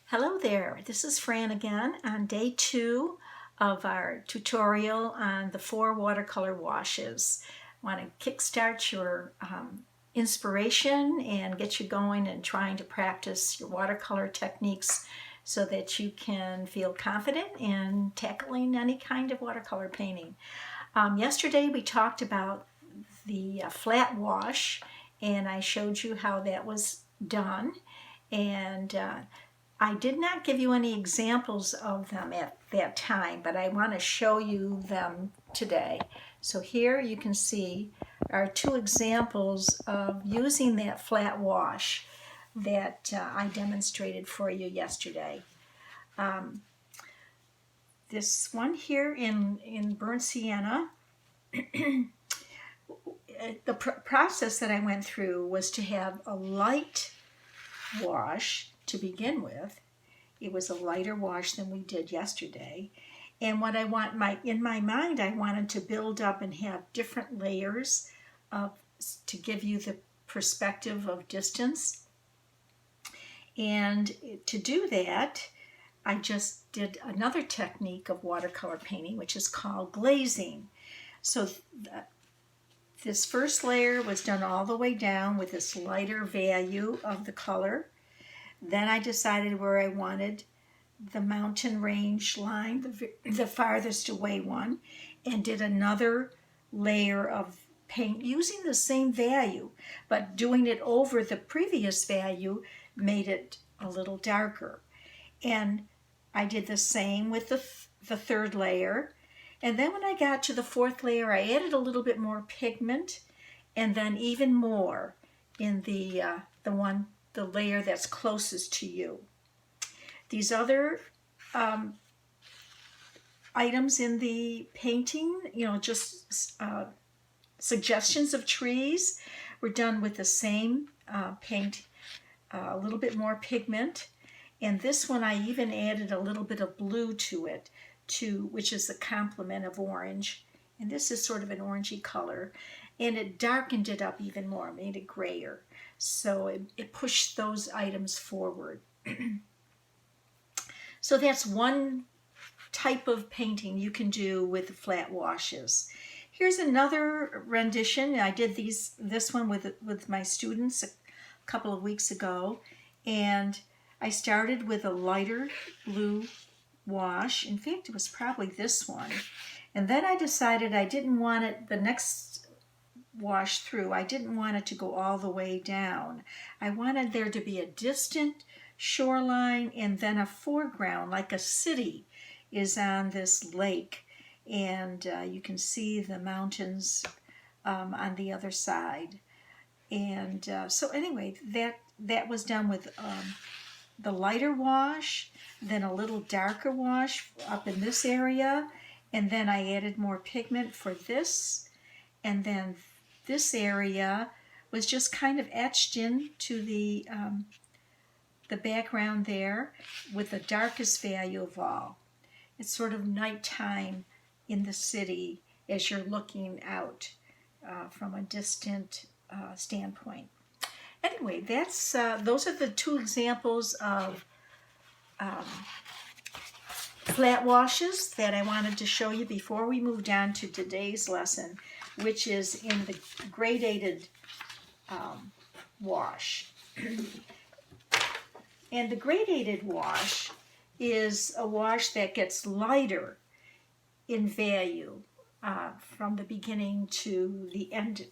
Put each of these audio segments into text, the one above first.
Hello there, this is Fran again on day 2 of our tutorial on the 4 watercolor washes. I want to kickstart your inspiration and get you going and trying to practice your watercolor techniques so that you can feel confident in tackling any kind of watercolor painting. Yesterday we talked about the flat wash and I showed you how that was done, and I did not give you any examples of them at that time, but I want to show you them today. So here you can see are 2 examples of using that flat wash that I demonstrated for you yesterday. This one here in burnt sienna, the process that I went through was to have a light wash to begin with. It was a lighter wash than we did yesterday. And what I want in my mind, I wanted to build up and have different layers to give you the perspective of distance. And to do that, I just did another technique of watercolor painting, which is called glazing. So this first layer was done all the way down with this lighter value of the color. Then I decided where I wanted the mountain range line, the farthest away one, and did another layer of paint using the same value, but doing it over the previous value made it a little darker. And I did the same with the third layer. And then when I got to the fourth layer, I added a little bit more pigment, and then even more in the layer that's closest to you. These other items in the painting, just suggestions of trees, were done with the same paint, a little bit more pigment. And this one I even added a little bit of blue to it, which is the complement of orange. And this is sort of an orangey color. And it darkened it up even more, made it grayer. So it pushed those items forward. So that's one type of painting you can do with flat washes. Here's another rendition. I did this one with my students a couple of weeks ago, and I started with a lighter blue wash. In fact, it was probably this one. And then I decided I didn't want it, the next wash through, I didn't want it to go all the way down. I wanted there to be a distant shoreline and then a foreground, like a city is on this lake. And you can see the mountains on the other side. And so anyway, that was done with the lighter wash, then a little darker wash up in this area, and then I added more pigment for this, and then this area was just kind of etched into the background there with the darkest value of all. It's sort of nighttime in the city as you're looking out from a distant standpoint. Anyway, those are the 2 examples of flat washes that I wanted to show you before we moved on to today's lesson, which is in the gradated wash. And the gradated wash is a wash that gets lighter in value from the beginning to the end,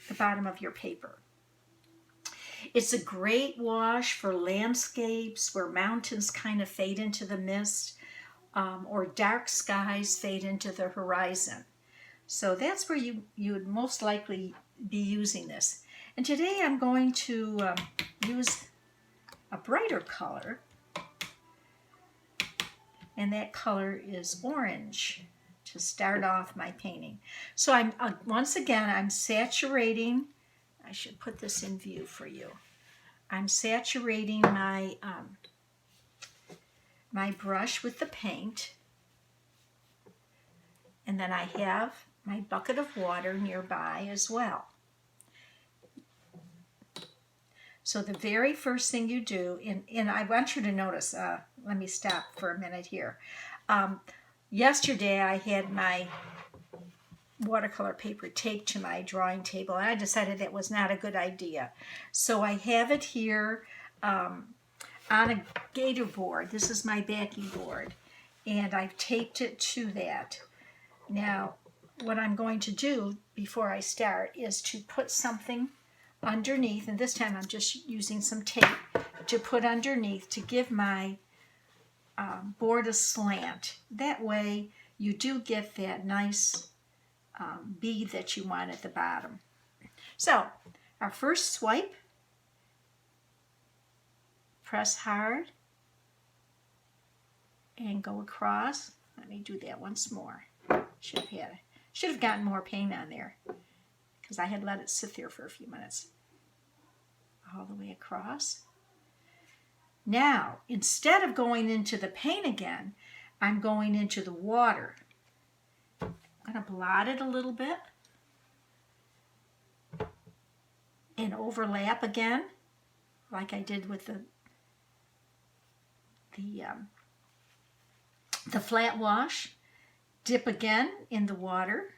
the bottom of your paper. It's a great wash for landscapes where mountains kind of fade into the mist, or dark skies fade into the horizon. So that's where you would most likely be using this. And today I'm going to use a brighter color, and that color is orange to start off my painting. So I'm once again, I'm saturating. I should put this in view for you. I'm saturating my my brush with the paint, and then I have my bucket of water nearby as well. So the very first thing you do, and I want you to notice, let me stop for a minute here. Yesterday I had my watercolor paper taped to my drawing table, and I decided that was not a good idea. So I have it here on a gator board. This is my backing board, and I've taped it to that. Now, what I'm going to do before I start is to put something underneath, and this time I'm just using some tape to put underneath to give my board a slant. That way you do get that nice bead that you want at the bottom. So our first swipe, press hard and go across. Let me do that once more. Should have gotten more paint on there because I had let it sit there for a few minutes. All the way across. Now, instead of going into the paint again, I'm going into the water. I'm going to blot it a little bit and overlap again, like I did with the flat wash. Dip again in the water,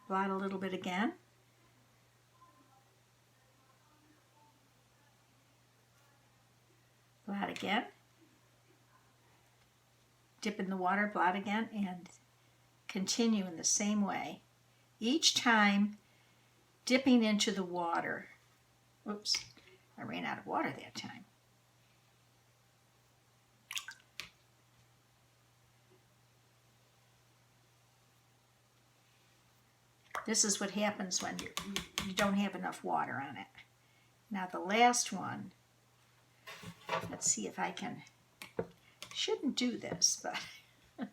blot a little bit again. Blot again. Dip in the water, blot again, and continue in the same way. Each time dipping into the water. Oops, I ran out of water that time. This is what happens when you don't have enough water on it. Now the last one, let's see if I can, shouldn't do this, but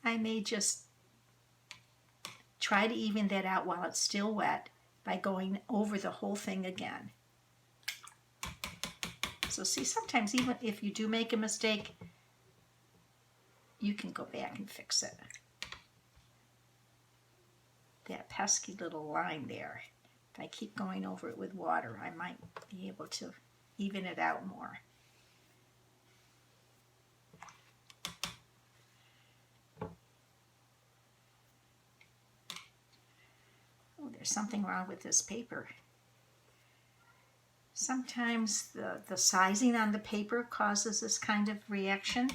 I may just try to even that out while it's still wet by going over the whole thing again. So see, sometimes even if you do make a mistake, you can go back and fix it. That pesky little line there. If I keep going over it with water, I might be able to even it out more. Oh, there's something wrong with this paper. Sometimes the sizing on the paper causes this kind of reaction.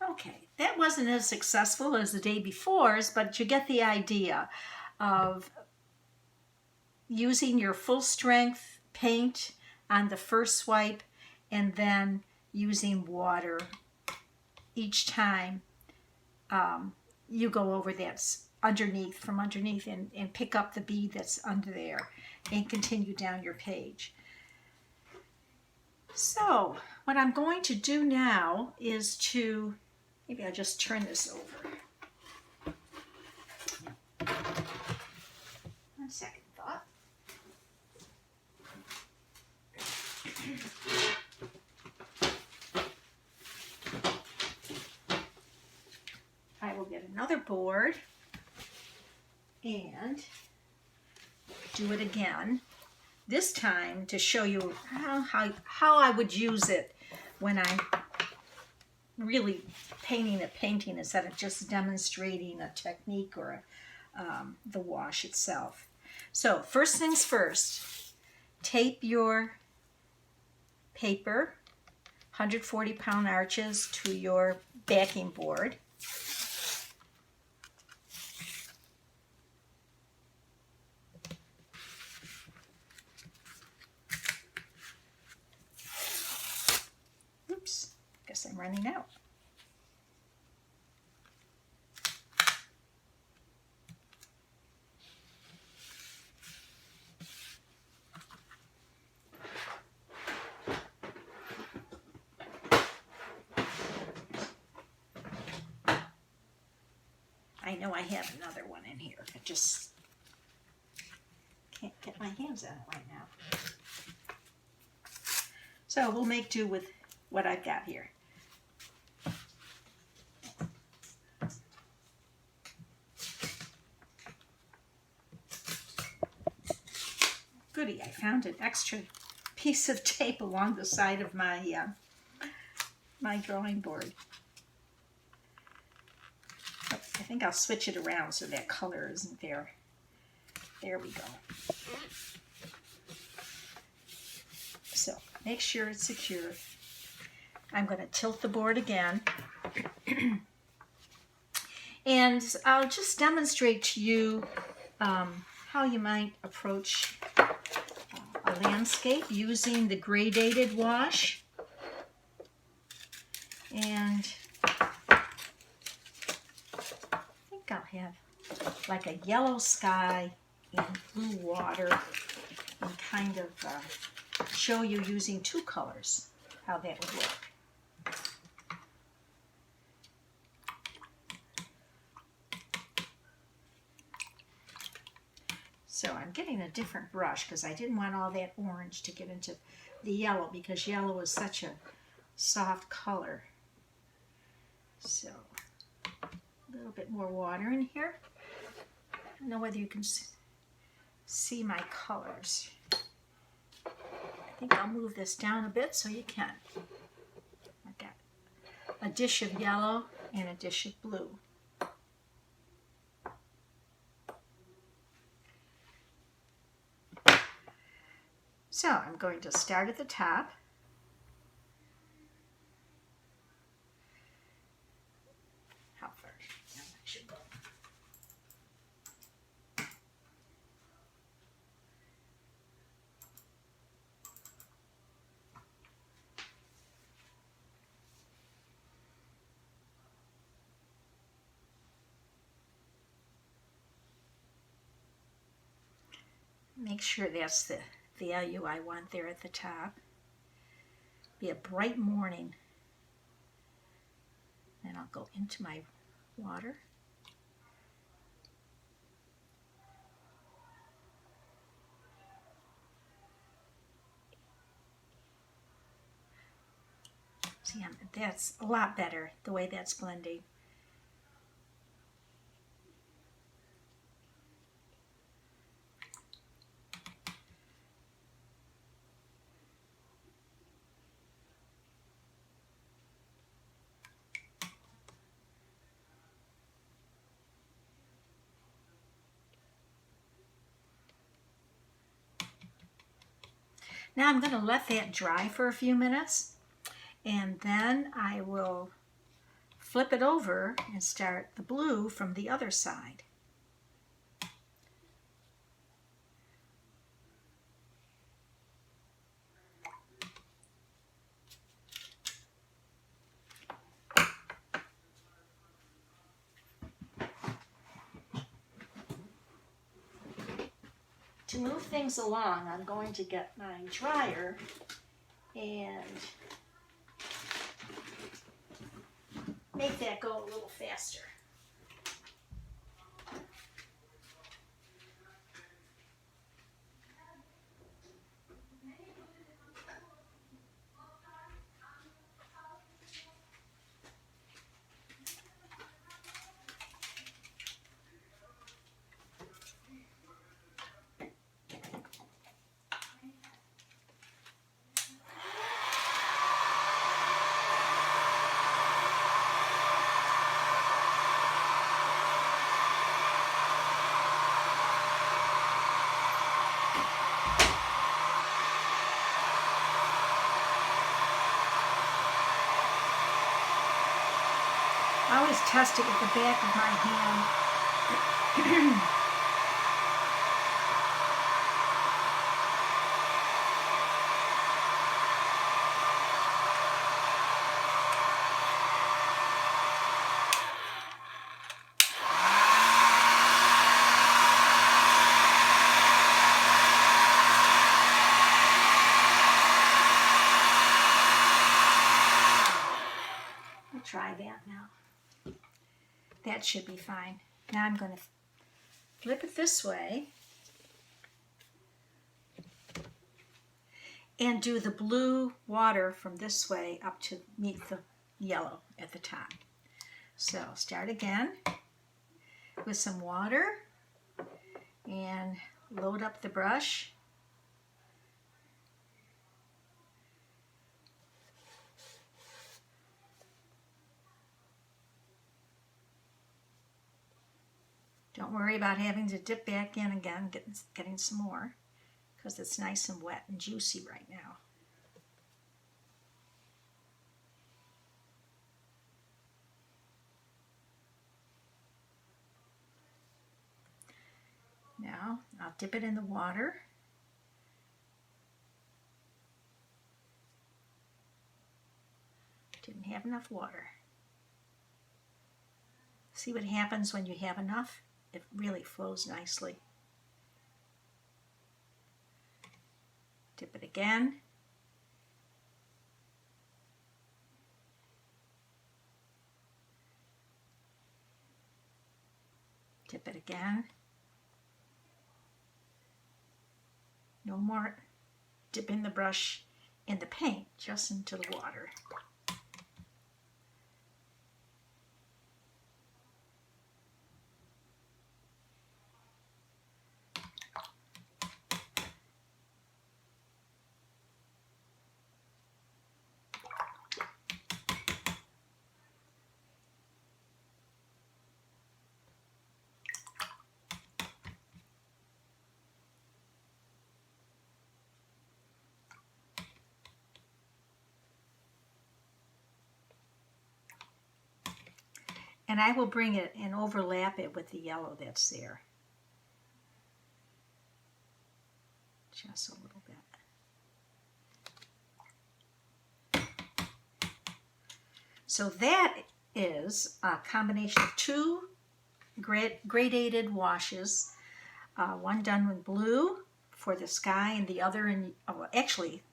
Okay, that wasn't as successful as the day before's, but you get the idea of using your full strength paint on the first swipe and then using water each time you go over that from underneath and pick up the bead that's under there and continue down your page. So what I'm going to do now is to, maybe I'll just turn this over. One second thought. I will get another board and do it again. This time to show you how I would use it when I'm really painting a painting instead of just demonstrating a technique or the wash itself. So first things first, tape your paper 140-pound arches to your backing board. Oops, guess I'm running out. I know I have another one in here. I just can't get my hands on it right now. So we'll make do with what I've got here. Goody, I found an extra piece of tape along the side of my my drawing board. Oh, I think I'll switch it around so that color isn't there. There we go. So make sure it's secure. I'm going to tilt the board again. And I'll just demonstrate to you how you might approach a landscape using the gradated wash. And I think I'll have like a yellow sky and blue water and kind of show you using two colors how that would work. So I'm getting a different brush because I didn't want all that orange to get into the yellow because yellow is such a soft color. So a little bit more water in here. I don't know whether you can see my colors. I think I'll move this down a bit so you can. I've got a dish of yellow and a dish of blue. So I'm going to start at the top. How far down I should go? Make sure that's the value I want there at the top. Be a bright morning. Then I'll go into my water. See, that's a lot better the way that's blending. Now I'm going to let that dry for a few minutes, and then I will flip it over and start the blue from the other side. To move things along, I'm going to get my dryer and make that go a little faster. I always test it with the back of my hand. We'll try that now. That should be fine. Now I'm going to flip it this way and do the blue water from this way up to meet the yellow at the top. So start again with some water and load up the brush. Don't worry about having to dip back in again, getting some more, because it's nice and wet and juicy right now. Now I'll dip it in the water. Didn't have enough water. See what happens when you have enough? It really flows nicely. Dip it again. Dip it again. No more dipping the brush in the paint, just into the water. And I will bring it and overlap it with the yellow that's there. Just a little bit. So that is a combination of two gradated washes. One done with blue for the sky and the other in, actually,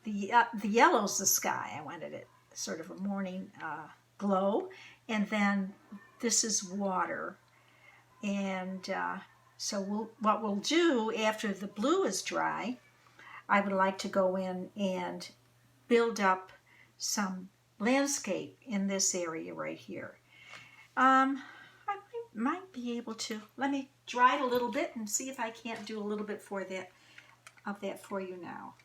the yellow's the sky. I wanted it sort of a morning glow. And then this is water. And so what we'll do after the blue is dry, I would like to go in and build up some landscape in this area right here. I might be able to, let me dry it a little bit and see if I can't do a little bit of that for you now.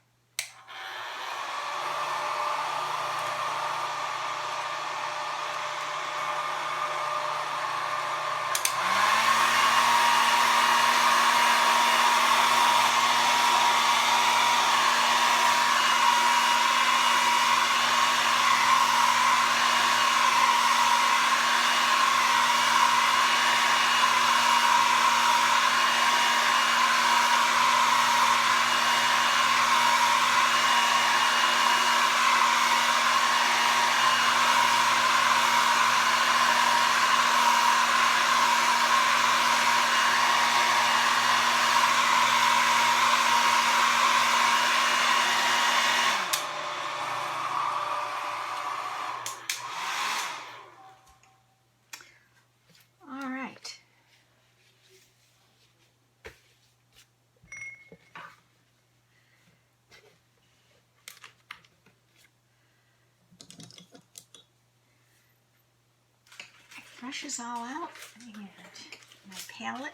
Brushes all out and my palette.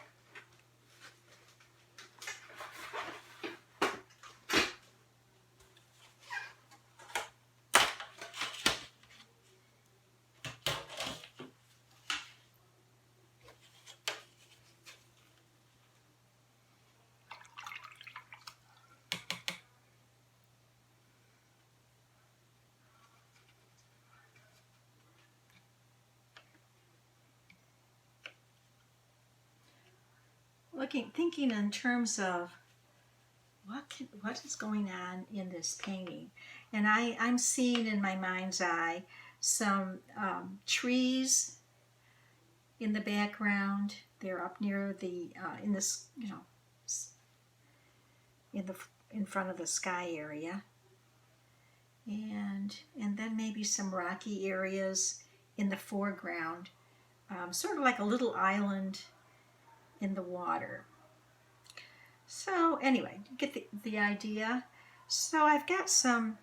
Thinking in terms of what is going on in this painting, and I'm seeing in my mind's eye some trees in the background. They're up near the in this in front of the sky area, and then maybe some rocky areas in the foreground sort of like a little island in the water. So anyway, you get the idea. So I've got some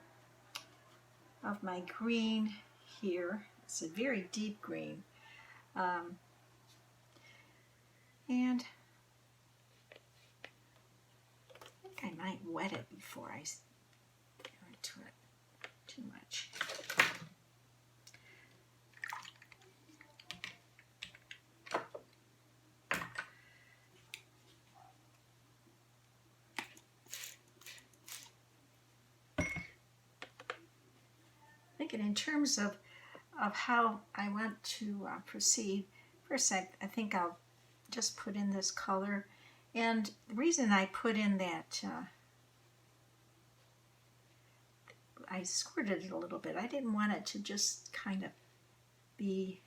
of my green here. It's a very deep green. And I think I might wet it before I go into it too much. Thinking in terms of how I want to proceed, first I think I'll just put in this color. And the reason I put in that, I squirted it a little bit. I didn't want it to just kind of be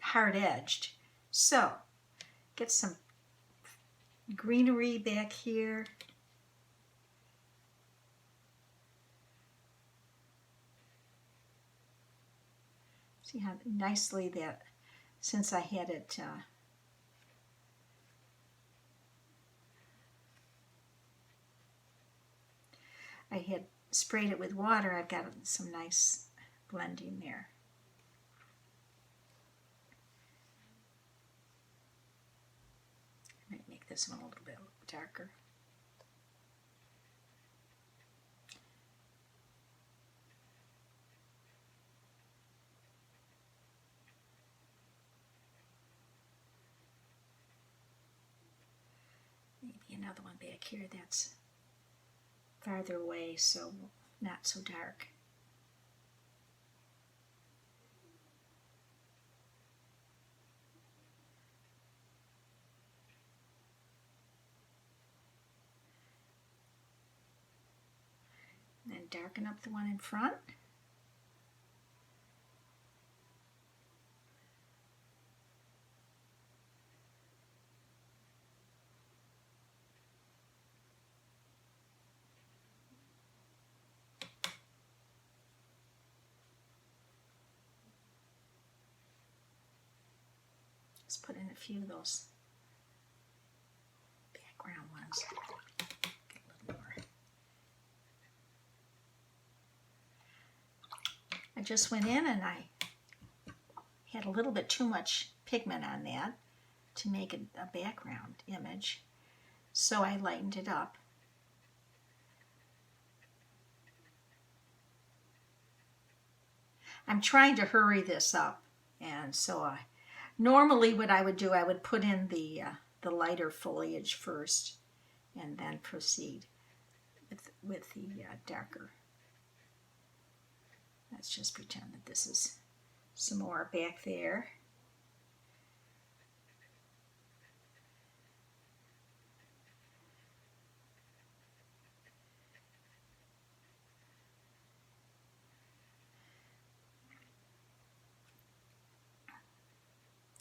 hard-edged. So, get some greenery back here. See how nicely that, since I had it I had sprayed it with water, I've got some nice blending there. I might make this one a little bit darker. Maybe another one back here that's farther away, so not so dark. And then darken up the one in front. Let's put in a few of those background ones. Get a little more. I just went in and I had a little bit too much pigment on that to make it a background image, so I lightened it up. I'm trying to hurry this up, and so normally what I would do, I would put in the lighter foliage first and then proceed with the darker. Let's just pretend that this is some more back there.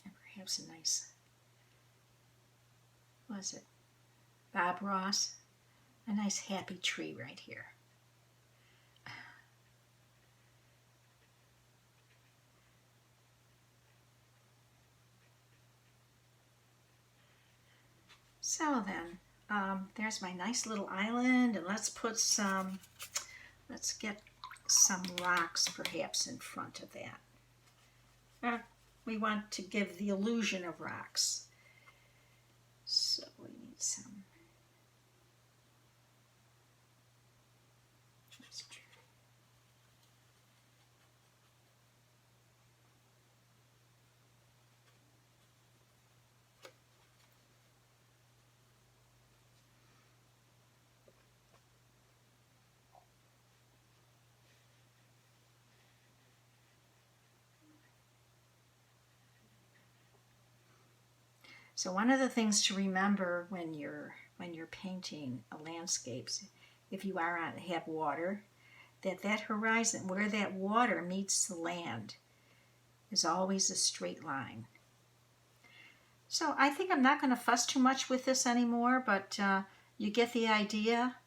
And perhaps a nice, what was it, Bob Ross? A nice happy tree right here. So then, there's my nice little island, and let's get some rocks perhaps in front of that. We want to give the illusion of rocks. So we need some. So one of the things to remember when you're painting landscapes, if you have water, that horizon where that water meets the land is always a straight line. So I think I'm not going to fuss too much with this anymore, but you get the idea,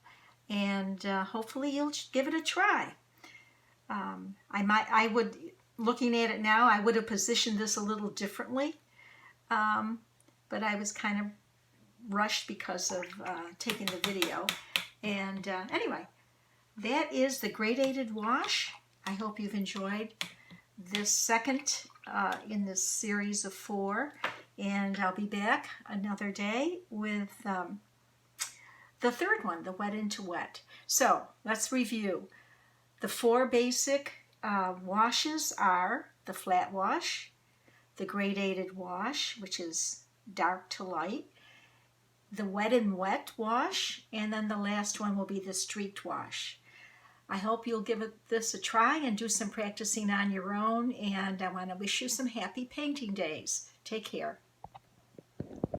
and hopefully you'll give it a try. I would, looking at it now, I would have positioned this a little differently, but I was kind of rushed because of taking the video. And anyway, that is the gradated wash. I hope you've enjoyed this second in this series of 4, and I'll be back another day with the third one, the wet into wet. So let's review. The 4 basic washes are the flat wash, the gradated wash, which is dark to light, the wet and wet wash, and then the last one will be the streaked wash. I hope you'll give this a try and do some practicing on your own, and I want to wish you some happy painting days. Take care.